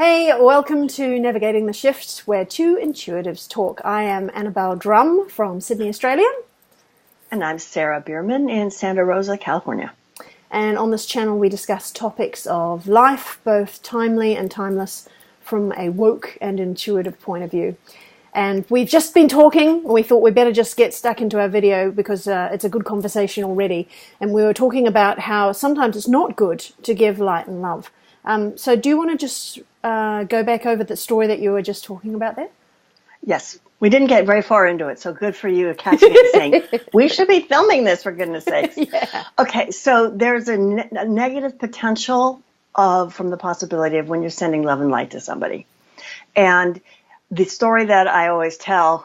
Hey, welcome to Navigating the Shift, where two intuitives talk. I am Annabelle Drumm from Sydney, Australia. And I'm Sarah Biermann in Santa Rosa, California. And on this channel we discuss topics of life, both timely and timeless, from a woke and intuitive point of view. And we've just been talking, we thought we'd better just get stuck into our video because it's a good conversation already. And we were talking about how sometimes it's not good to give light and love. So do you want to just go back over the story that you were just talking about there? Yes. We didn't get very far into it, so good for you catching it saying, we should be filming this, for goodness sakes. Yeah. Okay, so there's a negative potential from the possibility of when you're sending love and light to somebody. And the story that I always tell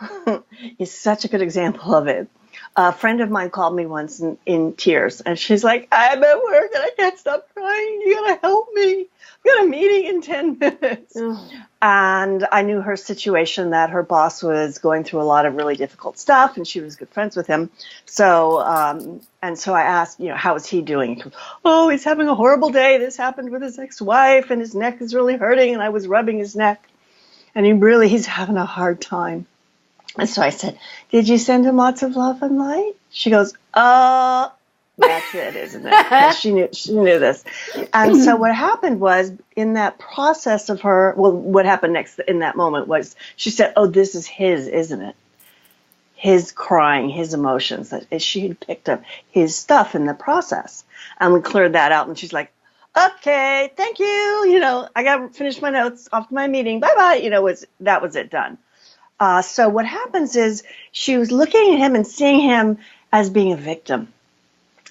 is such a good example of it. A friend of mine called me once in tears, and she's like, I'm at work and I can't stop crying. You gotta help me. I've got a meeting in 10 minutes. Oh. And I knew her situation, that her boss was going through a lot of really difficult stuff, and she was good friends with him. So, so I asked, how is he doing? He goes, oh, he's having a horrible day. This happened with his ex-wife, and his neck is really hurting, and I was rubbing his neck. And he's having a hard time. And so I said, did you send him lots of love and light? She goes, that's it, isn't it? 'Cause she knew this. And so what happened was, in that process of her, what happened next in that moment was she said, oh, this is his, isn't it? His crying, his emotions, that she had picked up his stuff in the process. And we cleared that out. And she's like, okay, thank you. I got to finish my notes, off to my meeting. Bye-bye. That was it, done. So what happens is she was looking at him and seeing him as being a victim.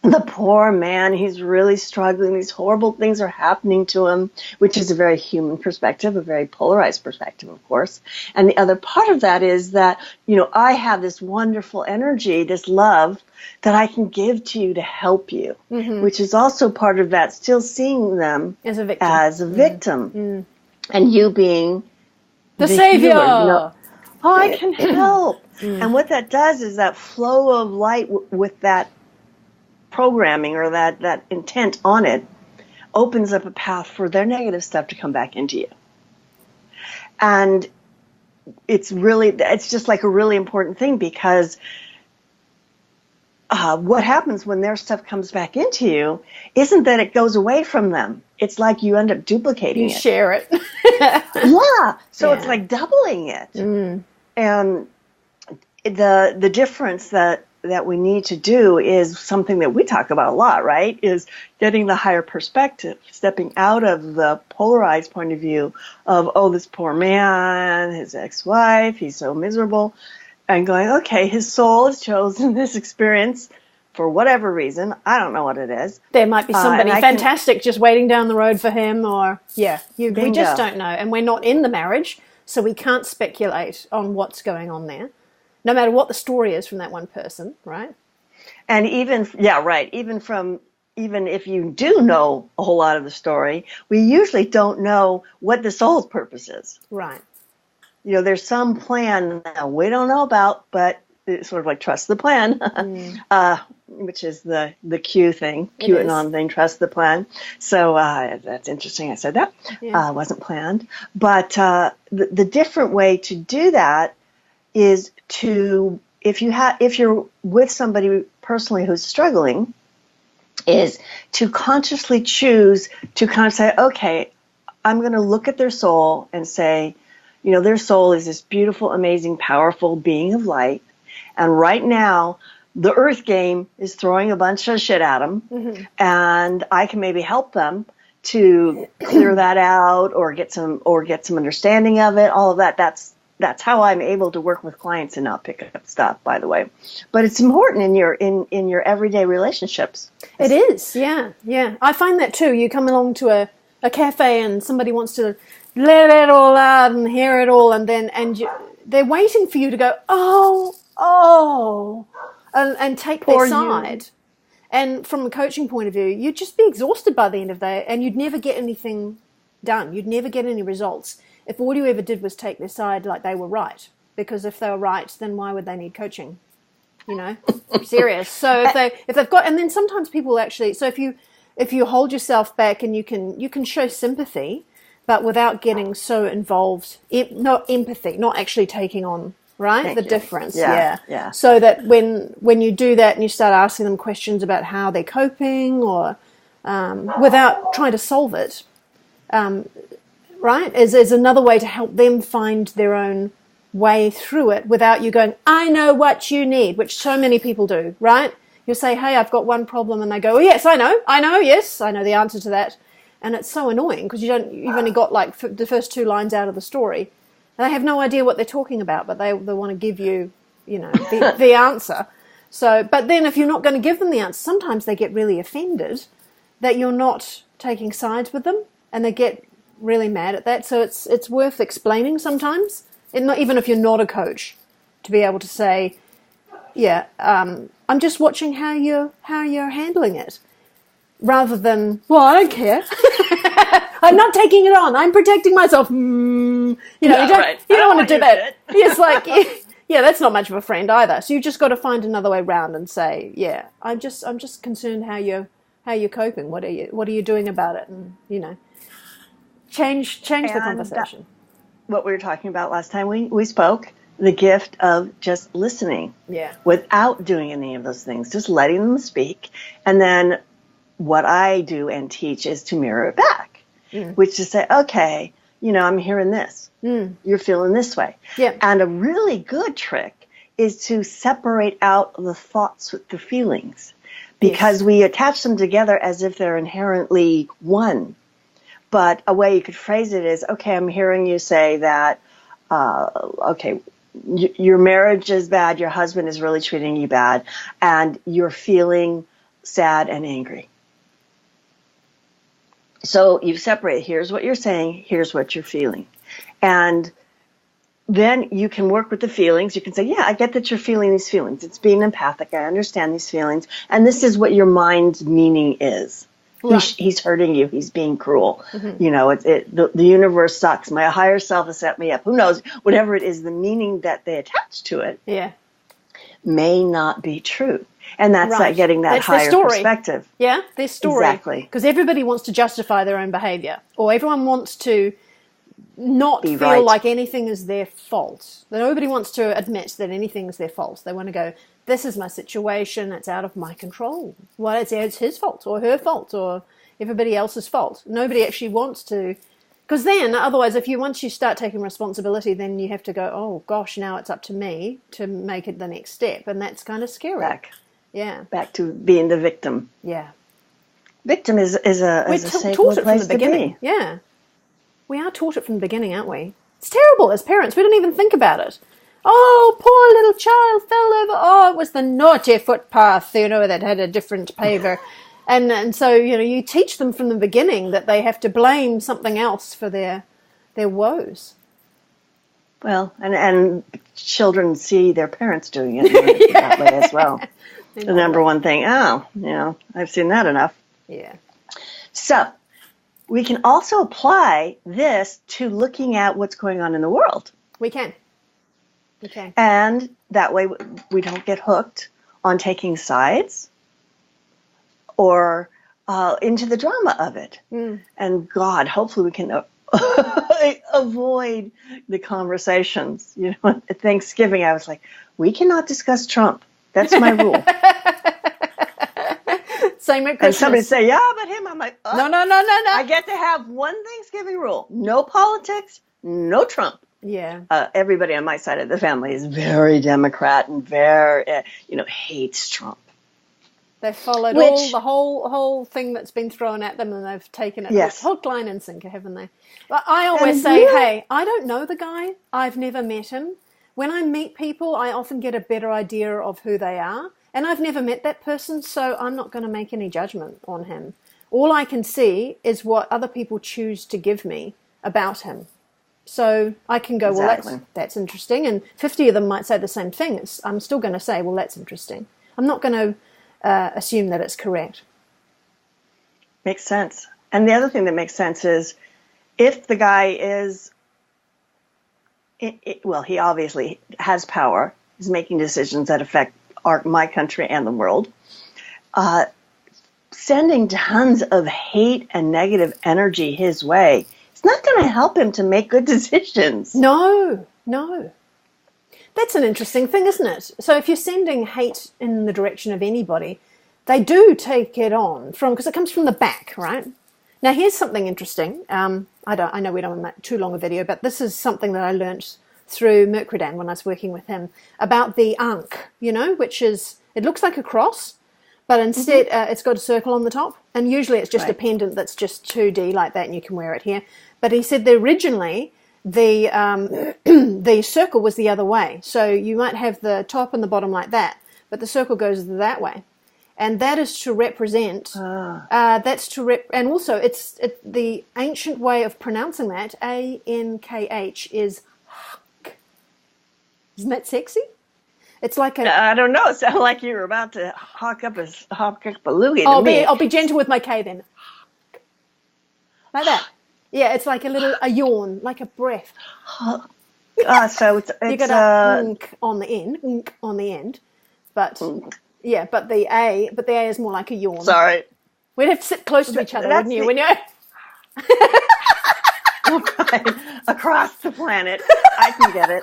The poor man, he's really struggling. These horrible things are happening to him, which is a very human perspective, a very polarized perspective, of course. And the other part of that is that, I have this wonderful energy, this love that I can give to you to help you, which is also part of that, still seeing them as a victim. Mm. And you being the savior. I can help. And what that does is that flow of light with that programming or that intent on it opens up a path for their negative stuff to come back into you. And it's just like a really important thing, because what happens when their stuff comes back into you isn't that it goes away from them. It's like you end up duplicating it. You share it. Yeah. So it's like doubling it. Mm. And the difference that we need to do is something that we talk about a lot, right? Is getting the higher perspective, stepping out of the polarized point of view of, oh, this poor man, his ex-wife, he's so miserable, and going, okay, his soul has chosen this experience for whatever reason. I don't know what it is. There might be somebody fantastic just waiting down the road for him, or, we just don't know. And we're not in the marriage, so we can't speculate on what's going on there, no matter what the story is from that one person, right? And even if you do know a whole lot of the story, we usually don't know what the soul's purpose is. Right. There's some plan that we don't know about, but it's sort of like trust the plan, which is the Q thing, QAnon thing, trust the plan. So that's interesting. I said that. Wasn't planned. But the different way to do that is to, if you're with somebody personally who's struggling, is to consciously choose to kind of say, okay, I'm going to look at their soul and say, their soul is this beautiful, amazing, powerful being of light. And right now, the earth game is throwing a bunch of shit at them. And I can maybe help them to clear that out or get some understanding of it. All of that. That's how I'm able to work with clients and not pick up stuff, by the way. But it's important in your everyday relationships. It is, yeah. I find that too. You come along to a cafe and somebody wants to let it all out and hear it all, and they're waiting for you to go, and take their side. And from a coaching point of view, you'd just be exhausted by the end of the day, and you'd never get anything done. You'd never get any results if all you ever did was take their side like they were right. Because if they were right, then why would they need coaching? Serious. So if they've got, and then sometimes people actually, so if you hold yourself back and you can show sympathy, but without getting so involved, not empathy, not actually taking on, right? Thank the you. difference. Yeah. So that when you do that and you start asking them questions about how they're coping or without trying to solve it, right, is another way to help them find their own way through it without you going, I know what you need, which so many people do, right? You say, hey, I've got one problem, and they go, oh, yes, I know, yes, I know the answer to that. And it's so annoying because you've only got like the first 2 lines out of the story. And they have no idea what they're talking about, but they want to give you, the answer. So, but then if you're not going to give them the answer, sometimes they get really offended that you're not taking sides with them, and they get really mad at that. So it's worth explaining sometimes, and not, even if you're not a coach, to be able to say, I'm just watching how you're handling it, rather than, well, I don't care. I'm not taking it on. I'm protecting myself. You don't want to do that. It's like, that's not much of a friend either. So you just got to find another way around and say, I'm just concerned how you're coping. What are you doing about it? And change the conversation. What we were talking about last time we spoke, the gift of just listening. Yeah. Without doing any of those things, just letting them speak. And then what I do and teach is to mirror it back, which is say, okay, I'm hearing this. You're feeling this way. Yeah. And a really good trick is to separate out the thoughts with the feelings, because we attach them together as if they're inherently one. But a way you could phrase it is, okay, I'm hearing you say that, your marriage is bad, your husband is really treating you bad, and you're feeling sad and angry. So you separate, here's what you're saying, here's what you're feeling. And then you can work with the feelings. You can say, I get that you're feeling these feelings. It's being empathic. I understand these feelings. And this is what your mind's meaning is. Right. He's hurting you. He's being cruel. The universe sucks. My higher self has set me up. Who knows? Whatever it is, the meaning that they attach to it may not be true. And that's like getting that higher perspective. Yeah, their story. Exactly. Because everybody wants to justify their own behavior, or everyone wants to not be feel right. like anything is their fault. Nobody wants to admit that anything is their fault. They want to go, this is my situation, it's out of my control. Well, it's his fault or her fault or everybody else's fault. Nobody actually wants to, because then otherwise once you start taking responsibility, then you have to go, oh gosh, now it's up to me to make it the next step. And that's kind of scary. Back to being the victim. Yeah. Victim is a safe taught it place from the beginning. To be. Yeah. We are taught it from the beginning, aren't we? It's terrible as parents. We don't even think about it. Oh, poor little child fell over. Oh, it was the naughty footpath, that had a different paver. And so, you teach them from the beginning that they have to blame something else for their woes. Well, and children see their parents doing it that way as well. The number one thing, I've seen that enough. Yeah. So we can also apply this to looking at what's going on in the world. We can. Okay. And that way we don't get hooked on taking sides or into the drama of it. And God, hopefully we can avoid the conversations. At Thanksgiving I was like, we cannot discuss Trump. That's my rule. Same at Christmas. And somebody say, but him. I'm like, no. I get to have one Thanksgiving rule. No politics, no Trump. Yeah. Everybody on my side of the family is very Democrat and very, hates Trump. They've followed the whole thing that's been thrown at them, and they've taken it hook, line, and sinker, haven't they? But I always say, hey, I don't know the guy. I've never met him. When I meet people, I often get a better idea of who they are. And I've never met that person, so I'm not going to make any judgment on him. All I can see is what other people choose to give me about him. So I can go, well, that's interesting. And 50 of them might say the same thing. I'm still going to say, well, that's interesting. I'm not going to assume that it's correct. Makes sense. And the other thing that makes sense is if the guy is, he obviously has power, he's making decisions that affect my country and the world, sending tons of hate and negative energy his way, it's not going to help him to make good decisions. No. That's an interesting thing, isn't it? So if you're sending hate in the direction of anybody, they do take it on because it comes from the back, right? Now, here's something interesting. I know we don't make too long a video, but this is something that I learnt through Mercredan when I was working with him about the Ankh, which is, it looks like a cross, but instead it's got a circle on the top. And usually it's just a pendant that's just 2D like that, and you can wear it here. But he said that originally the circle was the other way. So you might have the top and the bottom like that, but the circle goes that way. And that is to represent, and also it's the ancient way of pronouncing that, A-N-K-H, is hak. Isn't that sexy? It's like I don't know. It sounded like you were about to hawk up a loogie to me. I'll be gentle with my K then. Like that. Yeah, it's like a yawn, like a breath. So it's you got a unk on the end, but yeah, but the A is more like a yawn. Sorry, we'd have to sit close to each other, wouldn't you? When you across the planet, I can get it.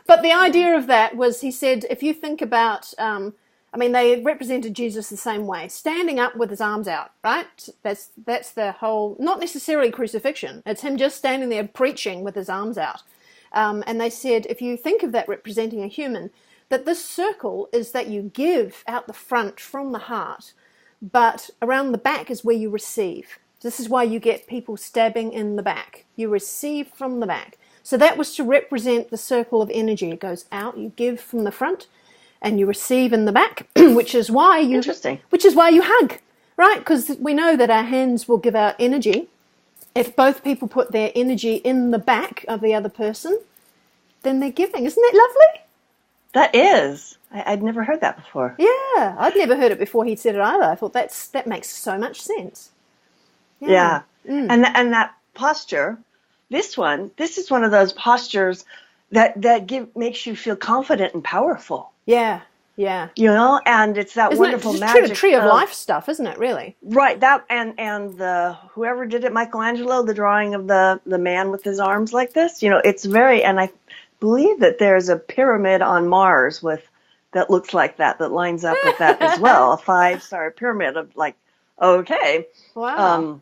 But the idea of that was, he said, if you think about, they represented Jesus the same way, standing up with his arms out, right? That's the whole, not necessarily crucifixion. It's him just standing there preaching with his arms out. And they said, if you think of that representing a human, that this circle is that you give out the front from the heart, but around the back is where you receive. This is why you get people stabbing in the back. You receive from the back. So that was to represent the circle of energy. It goes out, you give from the front, and you receive in the back, which is why you hug, right? Because we know that our hands will give out energy. If both people put their energy in the back of the other person, then they're giving. Isn't that lovely? That is. I'd never heard that before. Yeah, I'd never heard it before he said it either. I thought that makes so much sense. Yeah. And that posture. This is one of those postures that makes you feel confident and powerful. Yeah. And it's that wonderful magic. Tree of life stuff, isn't it? Really. Right. That and the whoever did it, Michelangelo, the drawing of the man with his arms like this. It's very. And I believe that there's a pyramid on Mars that looks like that lines up with that as well. A 5-star pyramid of like, okay. Wow.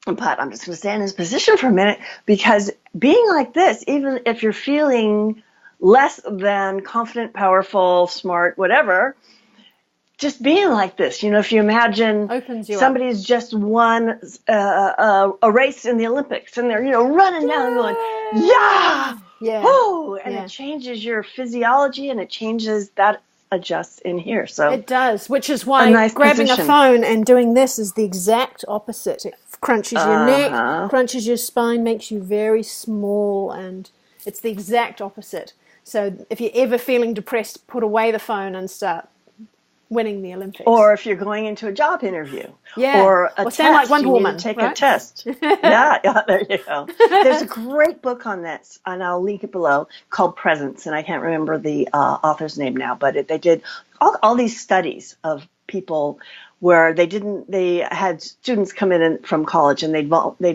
But I'm just going to stay in this position for a minute, because being like this, even if you're feeling less than confident, powerful, smart, whatever, just being like this, if you imagine opens you somebody's up. Just won a race in the Olympics, and they're, running down and going, yeah, oh, and it changes your physiology, and it changes that adjusts in here. So it does, which is why grabbing a phone and doing this is the exact opposite. It crunches your neck, crunches your spine, makes you very small, and it's the exact opposite. So if you're ever feeling depressed, put away the phone and start winning the Olympics. Or if you're going into a job interview, or a test, sound like Wonder Woman, take a test. yeah, there you go. There's a great book on this, and I'll link it below, called Presence, and I can't remember the author's name now, but they did all these studies of people where they had students come in from college, and they'd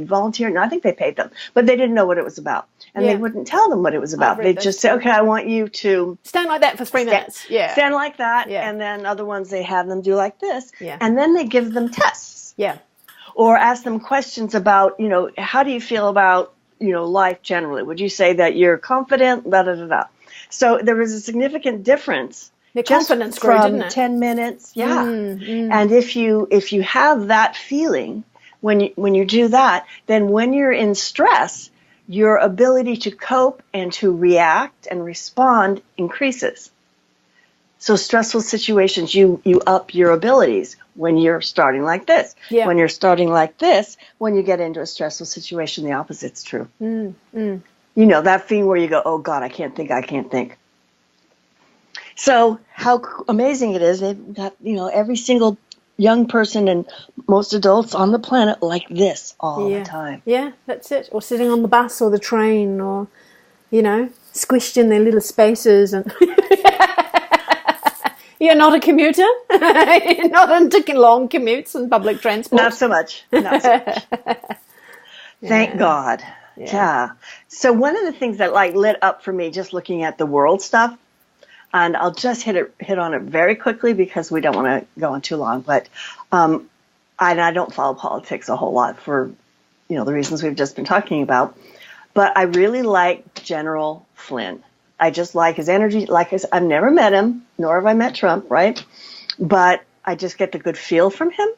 volunteer, and I think they paid them, but they didn't know what it was about. And they wouldn't tell them what it was about. They'd just say, okay, I want you to stand like that for 3 minutes. Yeah. Stand like that. Yeah. And then other ones, they have them do like this. Yeah. And then they give them tests. Yeah. Or ask them questions about, how do you feel about, life generally? Would you say that you're confident? Da, da, da, da. So there was a significant difference. The confidence grew, didn't it? 10 minutes. Yeah. And if you have that feeling when you do that, then when you're in stress, your ability to cope and to react and respond increases. So stressful situations, you up your abilities when you're starting like this. Yeah. When you're starting like this, when you get into a stressful situation, the opposite's true. That feeling where you go, oh God, I can't think. So how amazing it is. They've got, every single young person and most adults on the planet like this all the time. Yeah, that's it. Or sitting on the bus or the train, or, squished in their little spaces. And you're not a commuter? You're not into long commutes and public transport? Not so much. Thank God. Yeah. So one of the things that like lit up for me just looking at the world stuff, and I'll just hit on it very quickly because we don't want to go on too long, but I don't follow politics a whole lot for the reasons we've just been talking about. But I really like General Flynn. I just like his energy. Like I said, I've never met him, nor have I met Trump, right? But I just get the good feel from him.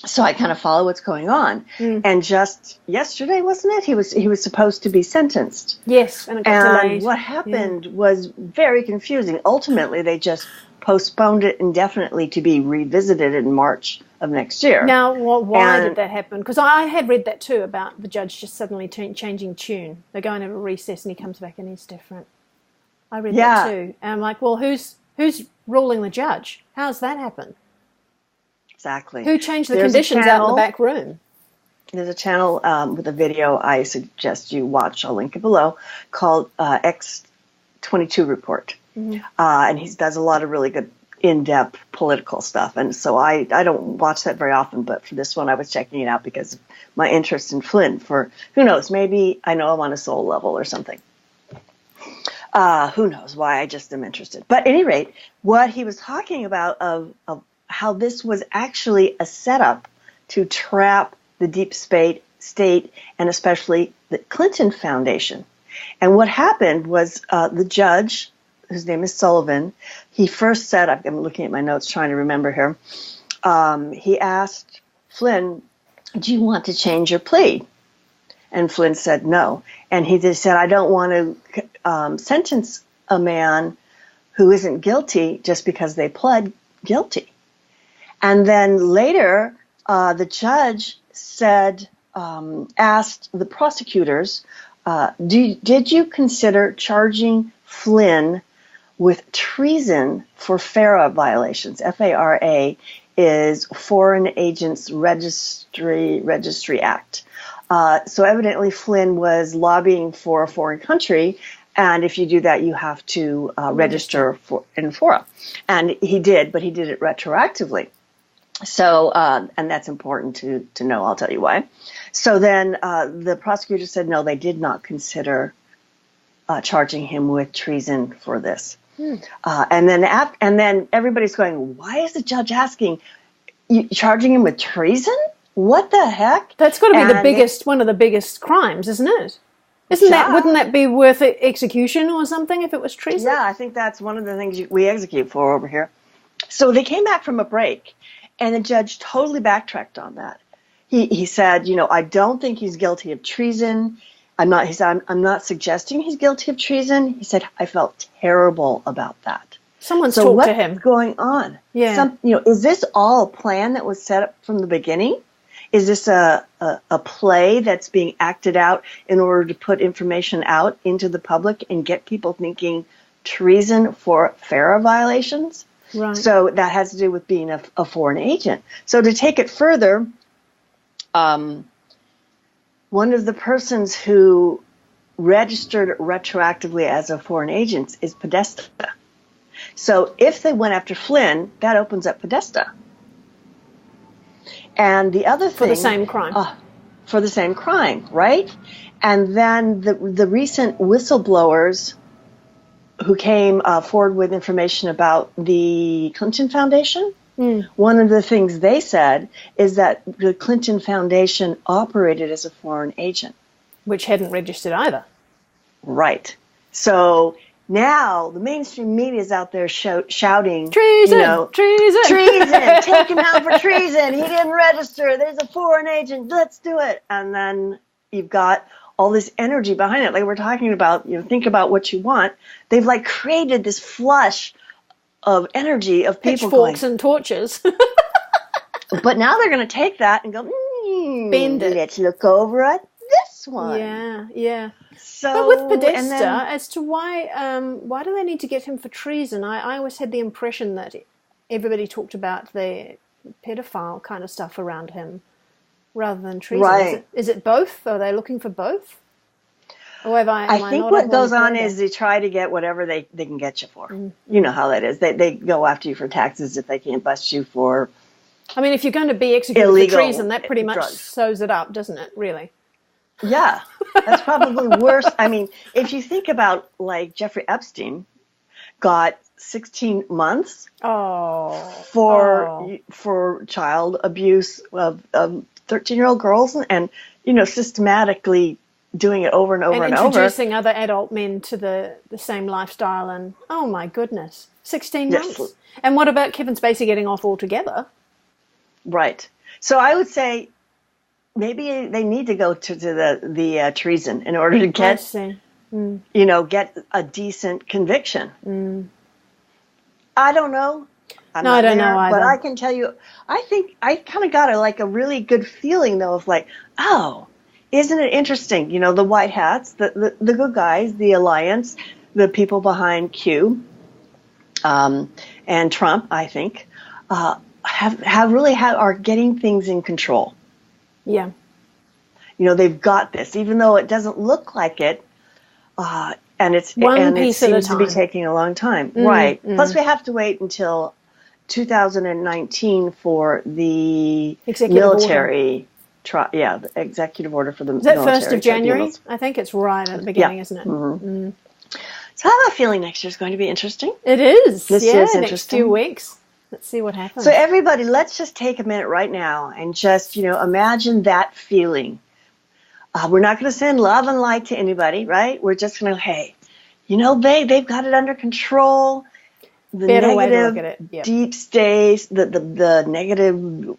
So I kind of follow what's going on. And just yesterday, wasn't it? He was supposed to be sentenced. Yes, and it got delayed. What happened was very confusing. Ultimately, they just postponed it indefinitely to be revisited in March of next year. Now, why did that happen? Because I had read that too about the judge just suddenly changing tune. They're going to a recess and he comes back and he's different. I read that too. And I'm like, well, who's ruling the judge? How's that happen? Exactly. Who changed the conditions out in the back room? There's a channel with a video I suggest you watch. I'll link it below, called X22 Report. And he does a lot of really good in-depth political stuff. And so I don't watch that very often, but for this one I was checking it out because of my interest in Flynn. For who knows, maybe I know him on a soul level or something. Who knows why, I just am interested. But at any rate, what he was talking about of how this was actually a setup to trap the deep state and especially the Clinton Foundation. And what happened was the judge, whose name is Sullivan, he first said, I'm looking at my notes trying to remember here, he asked Flynn, do you want to change your plea? And Flynn said no. And he just said, I don't want to sentence a man who isn't guilty just because they pled guilty. And then later, the judge said, asked the prosecutors, did you consider charging Flynn with treason for FARA violations? FARA is Foreign Agents Registry Act. So evidently Flynn was lobbying for a foreign country, and if you do that, you have to register in FORA. And he did, but he did it retroactively. So, and that's important to know, I'll tell you why. So then the prosecutor said, no, they did not consider charging him with treason for this. And then everybody's going, why is the judge charging him with treason? What the heck? That's got to be one of the biggest crimes, isn't it? Wouldn't that be worth execution or something if it was treason? Yeah, I think that's one of the things we execute for over here. So they came back from a break, and the judge totally backtracked on that. He said, I don't think he's guilty of treason. I'm not suggesting he's guilty of treason. He said, I felt terrible about that. Someone's talked to him. What's going on? Yeah. Is this all a plan that was set up from the beginning? Is this a play that's being acted out in order to put information out into the public and get people thinking treason for FARA violations? Right. So that has to do with being a foreign agent. So to take it further, one of the persons who registered retroactively as a foreign agent is Podesta. So if they went after Flynn, that opens up Podesta. And the other thing... For the same crime. For the same crime, right? And then the recent whistleblowers who came forward with information about the Clinton Foundation, one of the things they said is that the Clinton Foundation operated as a foreign agent. Which hadn't registered either. Right. So now the mainstream media is out there shouting, treason, treason, treason, take him out for treason. He didn't register. There's a foreign agent. Let's do it. And then you've got all this energy behind it. Like we're talking about, think about what you want. They've like created this flush of energy of people pitchforks and torches. But now they're going to take that and go, bend it. Let's look over at this one. Yeah. So, but with Podesta, as to why do they need to get him for treason? I always had the impression that everybody talked about the pedophile kind of stuff around him rather than treason. Right. Is it both? Are they looking for both? Or I think what goes on is they try to get whatever they can get you for. You know how that is. They go after you for taxes if they can't bust you for I mean, if you're going to be executed for treason, that pretty much sews it up, doesn't it, really? Yeah, that's probably worse. I mean, if you think about like Jeffrey Epstein got 16 months for child abuse of 13-year-old girls and systematically doing it over and over and over. Introducing other adult men to the same lifestyle and, oh my goodness, 16 months. Yes. And what about Kevin Spacey getting off altogether? Right. So I would say maybe they need to go to the treason in order to get, get a decent conviction. I don't know. I don't know either. But I can tell you, I think I kind of got a really good feeling though of like, oh, isn't it interesting? The white hats, the good guys, the alliance, the people behind Q, and Trump, I think, are getting things in control. Yeah. They've got this, even though it doesn't look like it, and it seems to be taking a long time. Right. Plus, we have to wait until 2019 for the military. The executive order for the military. Is that 1st of January? I think it's right at the beginning, isn't it? Mm-hmm. So I have a feeling next year is going to be interesting. It is. This is interesting. Next few weeks. Let's see what happens. So everybody, let's just take a minute right now and just, imagine that feeling. We're not going to send love and light to anybody, right? We're just going to, hey, they've got it under control. The negative deep state, the negative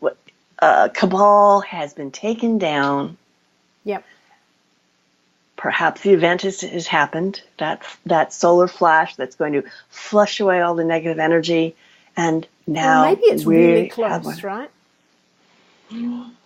cabal has been taken down. Yep. Perhaps the event has happened. That solar flash that's going to flush away all the negative energy. And now maybe it's really close, right?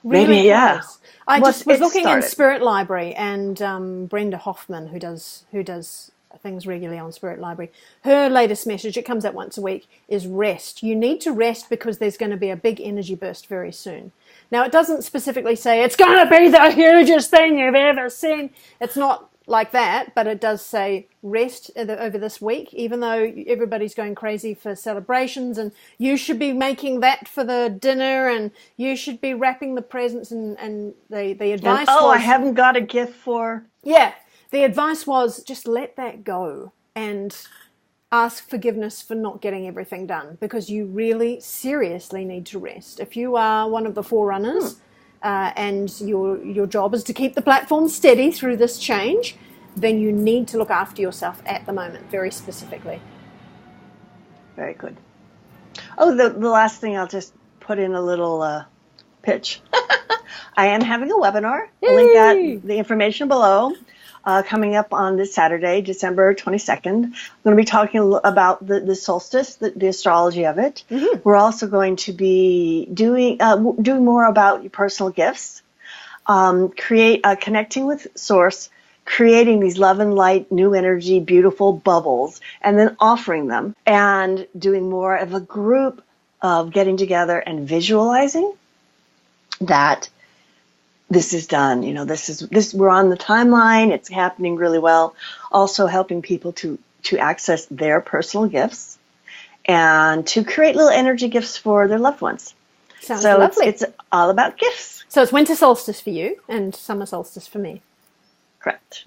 Maybe, yeah. I just was looking in Spirit Library, and Brenda Hoffman, who does things regularly on Spirit Library, her latest message, it comes out once a week, is rest. You need to rest because there's going to be a big energy burst very soon. Now, it doesn't specifically say it's going to be the hugest thing you've ever seen. It's not like that, but it does say rest over this week, even though everybody's going crazy for celebrations, and you should be making that for the dinner, and you should be wrapping the presents, and the advice was... I haven't got a gift for... Yeah, the advice was just let that go and ask forgiveness for not getting everything done, because you really seriously need to rest. If you are one of the forerunners... and your job is to keep the platform steady through this change, then you need to look after yourself at the moment, very specifically. Very good. Oh, the last thing, I'll just put in a little pitch. I am having a webinar. I'll link the information below. Coming up on this Saturday, December 22nd. I'm going to be talking about the solstice, the astrology of it. Mm-hmm. We're also going to be doing more about your personal gifts, connecting with Source, creating these love and light, new energy, beautiful bubbles, and then offering them, and doing more of a group of getting together and visualizing that this is done. We're on the timeline. It's happening really well. Also helping people to access their personal gifts and to create little energy gifts for their loved ones. Sounds lovely. It's all about gifts. So it's winter solstice for you and summer solstice for me. Correct.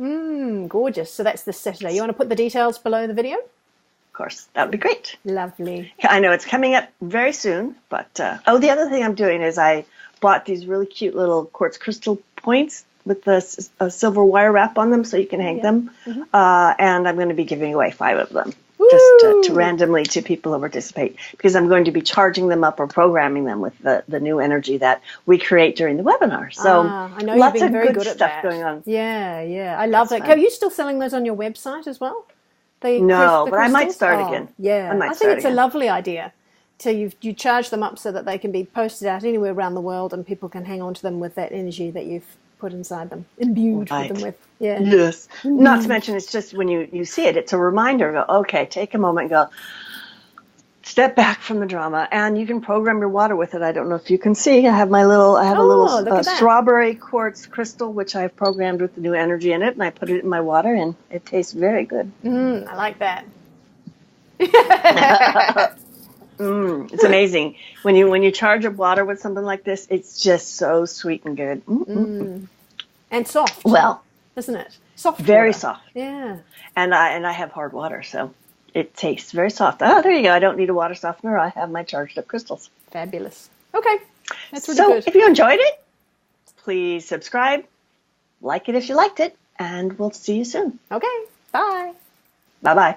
Gorgeous. So that's this Saturday. You want to put the details below the video? Of course. That would be great. Lovely. I know it's coming up very soon, but the other thing I'm doing is I bought these really cute little quartz crystal points with a silver wire wrap on them so you can hang them. Mm-hmm. And I'm going to be giving away 5 of them. Woo! Just to randomly to people who participate, because I'm going to be charging them up or programming them with the new energy that we create during the webinar. So I know lots you've been of very good at stuff that. going on. Yeah. I love that. Are you still selling those on your website as well? No, but I might start again. Yeah, I think it's a lovely idea. So you charge them up so that they can be posted out anywhere around the world, and people can hang on to them with that energy that you've put inside them, imbued with them with. Yeah. Yes. Mm-hmm. Not to mention, it's just when you see it, it's a reminder. Go, okay, take a moment, go, step back from the drama, and you can program your water with it. I don't know if you can see. I have a little strawberry quartz crystal, which I've programmed with the new energy in it, and I put it in my water, and it tastes very good. I like that. It's amazing when you charge up water with something like this. It's just so sweet and good. And soft. Well, isn't it? Soft very water. soft. Yeah. And I have hard water, so I have hard water, so it tastes very soft. Oh, there you go. I don't need a water softener. I have my charged up crystals. Fabulous. Okay. That's really So good. if you enjoyed it, please subscribe, like it if you liked it, and we'll see you soon. Okay. Bye. Bye-bye.